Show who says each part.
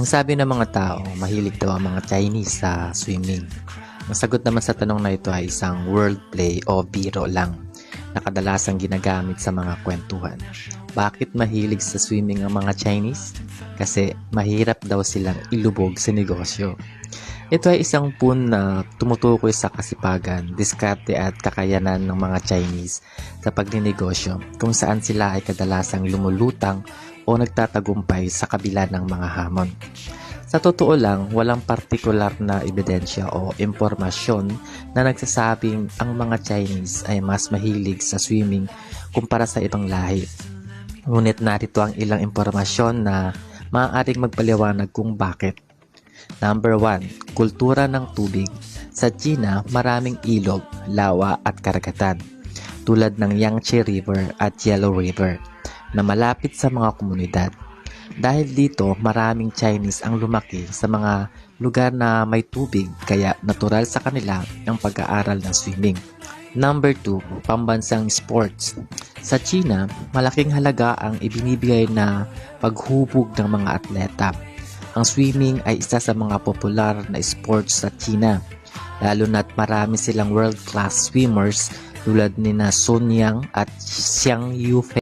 Speaker 1: Ang sabi ng mga tao, mahilig daw ang mga Chinese sa swimming. Ang sagot naman sa tanong na ito ay isang wordplay o biro lang na kadalasang ginagamit sa mga kwentuhan. Bakit mahilig sa swimming ang mga Chinese? Kasi mahirap daw silang ilubog sa negosyo. Ito ay isang pun na tumutukoy sa kasipagan, diskarte at kakayanan ng mga Chinese sa pagninegosyo kung saan sila ay kadalasang lumulutang o nagtatagumpay sa kabila ng mga hamon. Sa totoo lang, walang partikular na ebidensya o impormasyon na nagsasabing ang mga Chinese ay mas mahilig sa swimming kumpara sa ibang lahi. Ngunit narito ang ilang impormasyon na maaaring magpaliwanag kung bakit. Number 1. Kultura ng tubig. Sa China, maraming ilog, lawa at karagatan, tulad ng Yangtze River at Yellow River, na malapit sa mga komunidad. Dahil dito, maraming Chinese ang lumaki sa mga lugar na may tubig kaya natural sa kanila ang pag-aaral ng swimming. Number 2. Pambansang sports. Sa China, malaking halaga ang ibinibigay na paghubog ng mga atleta. Ang swimming ay isa sa mga popular na sports sa China, lalo na't marami silang world-class swimmers tulad ni Sun Yang at Xiang Yufei.